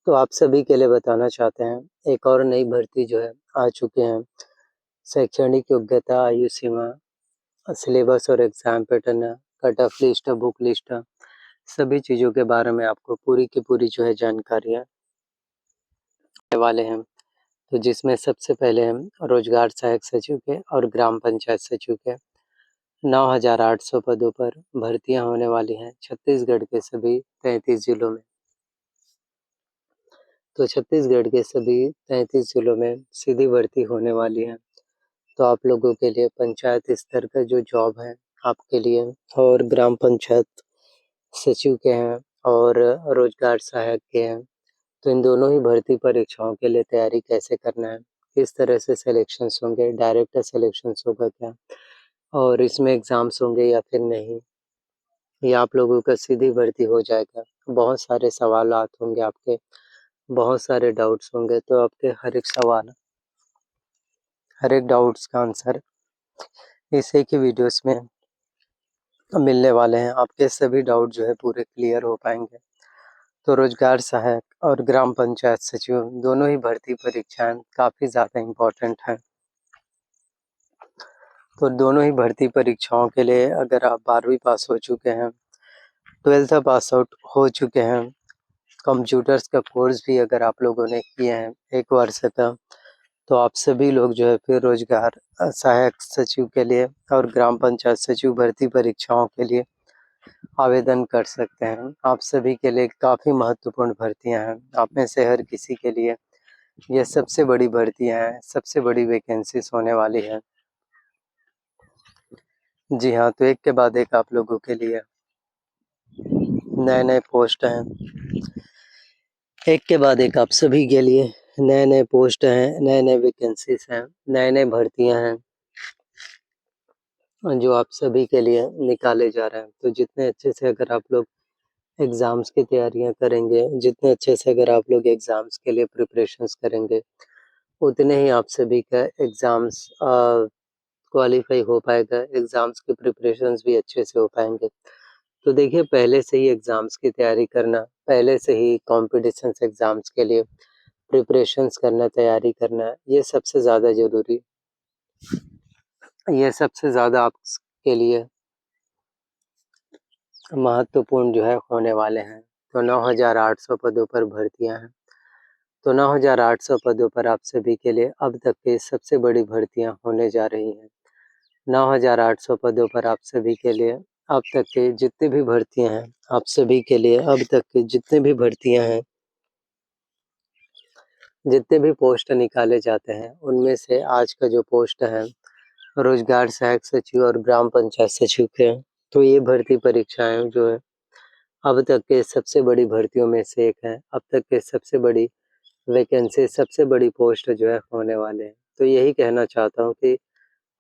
तो आप सभी के लिए बताना चाहते हैं एक और नई भर्ती जो है आ चुके हैं। शैक्षणिक योग्यता, आयु सीमा, सिलेबस और exam pattern, cut off list, book list, सभी चीज़ों के बारे में आपको पूरी की पूरी जो है जानकारियाँ देने वाले हैं। तो जिसमें सबसे पहले हम रोजगार सहायक सचिव के और ग्राम पंचायत सचिव के 9,800 पदों पर भर्तियां होने वाली हैं छत्तीसगढ़ के सभी 33 जिलों में। तो छत्तीसगढ़ के सभी 33 जिलों में सीधी भर्ती होने वाली है। तो आप लोगों के लिए पंचायत स्तर का जो जॉब है आपके लिए, और ग्राम पंचायत सचिव के हैं और रोजगार सहायक के हैं। तो इन दोनों ही भर्ती परीक्षाओं के लिए तैयारी कैसे करना है, किस तरह से सिलेक्शंस होंगे, डायरेक्ट सिलेक्शंस होगा क्या, और इसमें एग्जाम्स होंगे या फिर नहीं, या आप लोगों का सीधी भर्ती हो जाएगा। बहुत सारे सवालात होंगे आपके, बहुत सारे डाउट्स होंगे। तो आपके हर एक सवाल, हर एक डाउट्स का आंसर इस एक ही वीडियोस में मिलने वाले हैं। आपके सभी डाउट जो है पूरे क्लियर हो पाएंगे। तो रोजगार सहायक और ग्राम पंचायत सचिव दोनों ही भर्ती परीक्षाएं काफ़ी ज़्यादा इम्पोर्टेंट हैं। तो दोनों ही भर्ती परीक्षाओं के लिए अगर आप 12वीं पास हो चुके हैं, 12th पास आउट हो चुके हैं, कंप्यूटर्स का कोर्स भी अगर आप लोगों ने किए हैं 1 वर्ष का, तो आप सभी लोग जो है फिर रोजगार सहायक सचिव के लिए और ग्राम पंचायत सचिव भर्ती परीक्षाओं के लिए आवेदन कर सकते हैं। आप सभी के लिए काफ़ी महत्वपूर्ण भर्तियां हैं। आप में से हर किसी के लिए ये सबसे बड़ी भर्तियां हैं, सबसे बड़ी वैकेंसीज होने वाली है। जी हाँ, तो एक के बाद एक आप लोगों के लिए नए नए पोस्ट हैं, एक के बाद एक आप सभी के लिए नए नए पोस्ट हैं, नए नए वैकेंसीज हैं, नए नए भर्तियां हैं जो आप सभी के लिए निकाले जा रहे हैं। तो जितने अच्छे से अगर आप लोग एग्ज़ाम्स की तैयारियां करेंगे, जितने अच्छे से अगर आप लोग एग्ज़ाम्स के लिए प्रिपरेशंस करेंगे, उतने ही आप सभी का एग्ज़ाम्स क्वालिफाई हो पाएगा, एग्ज़ाम्स की प्रिपरेशंस भी अच्छे से हो पाएंगे। तो देखिए, पहले से ही एग्ज़ाम्स की तैयारी करना, पहले से ही कॉम्पिटिशन्स एग्ज़ाम्स के लिए प्रिपरेशंस करना, तैयारी करना, ये सबसे ज़्यादा ज़रूरी, ये सबसे ज़्यादा आपके लिए महत्वपूर्ण जो है होने वाले हैं। तो 9,800 पदों पर भर्तियां हैं। तो 9,800 पदों पर आप सभी के लिए अब तक की सबसे बड़ी भर्तियां होने जा रही हैं। 9,800 पदों पर आप सभी के लिए अब तक की जितनी भी भर्तियां हैं, आप सभी के लिए अब तक की जितनी भी भर्तियां हैं, जितने भी पोस्ट निकाले जाते हैं, उनमें से आज का जो पोस्ट है रोजगार सहायक सचिव और ग्राम पंचायत सचिव के, तो ये भर्ती परीक्षाएं जो है अब तक के सबसे बड़ी भर्तियों में से एक है। अब तक के सबसे बड़ी वैकेंसी, सबसे बड़ी पोस्ट जो है होने वाले हैं। तो यही कहना चाहता हूँ कि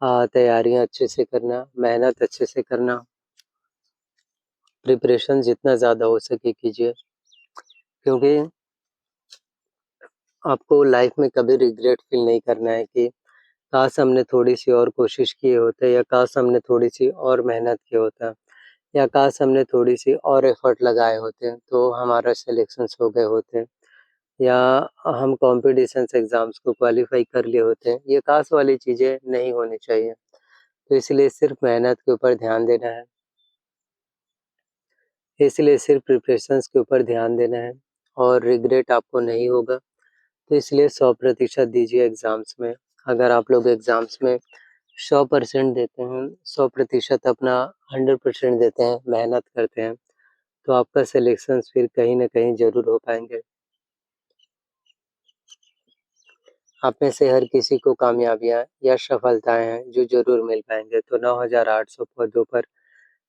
तैयारियां अच्छे से करना, मेहनत अच्छे से करना, प्रिपरेशन जितना ज़्यादा हो सके कीजिए, क्योंकि आपको लाइफ में कभी रिग्रेट फील नहीं करना है कि काश हमने थोड़ी सी और कोशिश किए होते, या काश हमने थोड़ी सी और मेहनत किया होता, या काश हमने थोड़ी सी और एफर्ट लगाए होते तो हमारा सिलेक्शंस हो गए होते, या हम कॉम्पिटिशन्स एग्ज़ाम्स को क्वालिफाई कर लिए होते। ये काश वाली चीज़ें नहीं होनी चाहिए। तो इसलिए सिर्फ मेहनत के ऊपर ध्यान देना है, इसलिए सिर्फ प्रिपरेशंस के ऊपर ध्यान देना है, और रिग्रेट आपको नहीं होगा। तो इसलिए 100% दीजिए एग्ज़ाम्स में। अगर आप लोग एग्ज़ाम्स में 100% देते हैं, 100% अपना 100% देते हैं, मेहनत करते हैं, तो आपका सिलेक्शंस फिर कहीं न कहीं ज़रूर हो पाएँगे। आप में से हर किसी को कामयाबियाँ या सफलताएँ हैं जो ज़रूर मिल पाएँगे। तो 9,800 पदों पर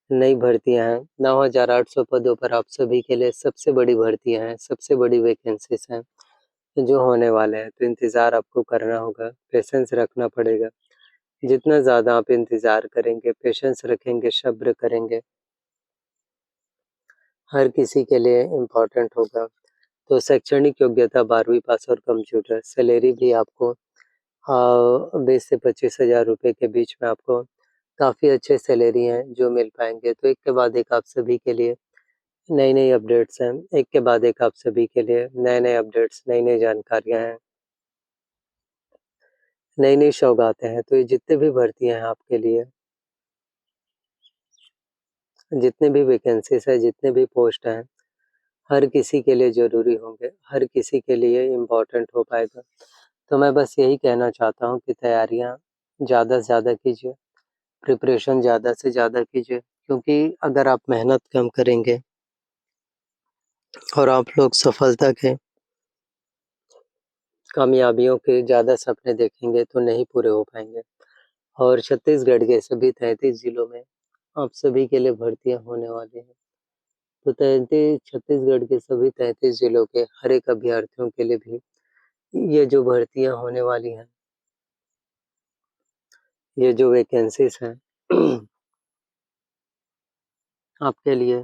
नई भर्तियाँ हैं। 9,800 पदों पर आप सभी के लिए सबसे बड़ी भर्तियाँ हैं, सबसे बड़ी वैकेंसीज़ हैं जो होने वाले हैं। तो इंतज़ार आपको करना होगा, पेशेंस रखना पड़ेगा। जितना ज़्यादा आप इंतज़ार करेंगे, पेशेंस रखेंगे, सब्र करेंगे, हर किसी के लिए इम्पोर्टेंट होगा। तो शैक्षणिक योग्यता 12वीं पास और कंप्यूटर, सैलरी भी आपको 20 से 25,000 रुपये के बीच में आपको काफ़ी अच्छे सैलरी हैं जो मिल पाएँगे। तो एक के बाद एक आप सभी के लिए नई-नई अपडेट्स हैं, एक के बाद एक आप सभी के लिए नए-नए अपडेट्स, नई-नई जानकारियाँ हैं, नई-नई सौगातें हैं। तो ये जितने भी भर्तियाँ हैं आपके लिए, जितने भी वैकेंसीज़ हैं, जितने भी पोस्ट हैं, हर किसी के लिए ज़रूरी होंगे, हर किसी के लिए इम्पोर्टेंट हो पाएगा। तो मैं बस यही कहना चाहता हूँ कि तैयारियाँ ज़्यादा से ज़्यादा कीजिए, प्रिपरेशन ज़्यादा से ज़्यादा कीजिए, क्योंकि अगर आप मेहनत कम करेंगे और आप लोग सफलता के, कामयाबियों के ज़्यादा सपने देखेंगे तो नहीं पूरे हो पाएँगे। और छत्तीसगढ़ के सभी 33 ज़िलों में आप सभी के लिए भर्तियाँ होने वाली हैं। तो 33 छत्तीसगढ़ के सभी 33 ज़िलों के हर एक अभ्यर्थियों के लिए भी ये जो भर्तियाँ होने वाली हैं, ये जो वैकेंसीज़ हैं आपके लिए,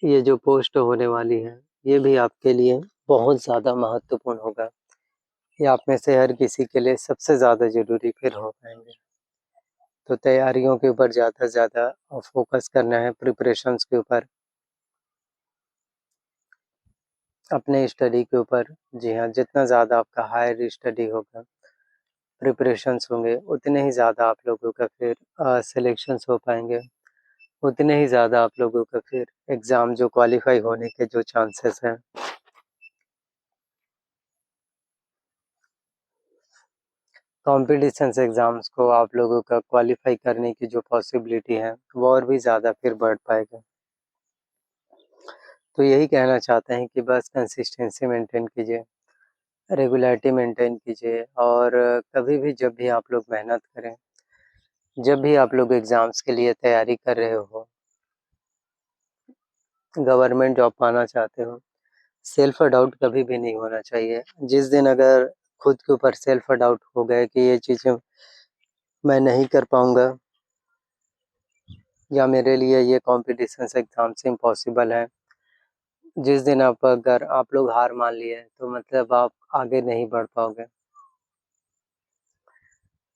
ये जो पोस्ट होने वाली हैं, ये भी आपके लिए बहुत ज़्यादा महत्वपूर्ण होगा। ये आप में से हर किसी के लिए सबसे ज़्यादा ज़रूरी फिर हो पाएँगे। तो तैयारियों के ऊपर ज़्यादा से ज़्यादा फ़ोकस करना है, प्रिपरेशंस के ऊपर, अपने स्टडी के ऊपर। जी हाँ, जितना ज़्यादा आपका हायर स्टडी होगा, प्रिपरेशंस होंगे, उतने ही ज़्यादा आप लोगों का फिर सिलेक्शंस हो पाएँगे, उतने ही ज़्यादा आप लोगों का फिर एग्ज़ाम जो क्वालीफ़ाई होने के जो चांसेस हैं, कॉम्पिटिशन्स एग्ज़ाम्स को आप लोगों का क्वालीफ़ाई करने की जो पॉसिबिलिटी है, वो और भी ज़्यादा फिर बढ़ पाएगा। तो यही कहना चाहते हैं कि बस कंसिस्टेंसी मेंटेन कीजिए, रेगुलैरिटी मेंटेन कीजिए, और कभी भी जब भी आप लोग मेहनत करें, जब भी आप लोग एग्ज़ाम्स के लिए तैयारी कर रहे हो, गवर्नमेंट जॉब पाना चाहते हो, सेल्फ डाउट कभी भी नहीं होना चाहिए। जिस दिन अगर खुद के ऊपर सेल्फ डाउट हो गए कि ये चीज़ें मैं नहीं कर पाऊँगा, या मेरे लिए ये कॉम्पिटिशन्स एग्ज़ाम्स इम्पॉसिबल है, जिस दिन अगर आप लोग हार मान लिए तो मतलब आप आगे नहीं बढ़ पाओगे।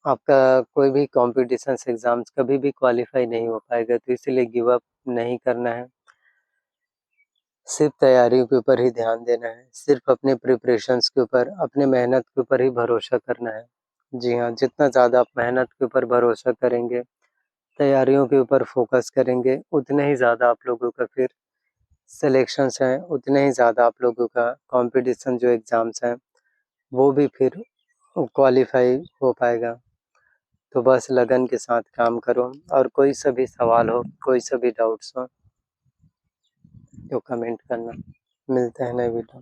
आपका कोई भी कॉम्पिटिशन्स एग्ज़ाम्स कभी भी क्वालीफ़ाई नहीं हो पाएगा, तो इसीलिए गिव अप नहीं करना है। सिर्फ़ तैयारियों के ऊपर ही ध्यान देना है, सिर्फ़ अपने प्रिपरेशंस के ऊपर, अपने मेहनत के ऊपर ही भरोसा करना है। जी हाँ, जितना ज़्यादा आप मेहनत के ऊपर भरोसा करेंगे, तैयारियों के ऊपर फ़ोकस करेंगे, उतने ही ज़्यादा आप लोगों का फिर सिलेक्शंस हैं, उतने ही ज़्यादा आप लोगों का कॉम्पिटिशन जो एग्ज़ाम्स हैं, वो भी फिर क्वालीफ़ाई हो पाएगा। तो बस लगन के साथ काम करो, और कोई सा भी सवाल हो, कोई सा भी डाउट्स हो, तो कमेंट करना। मिलते हैं नए वीडियो में।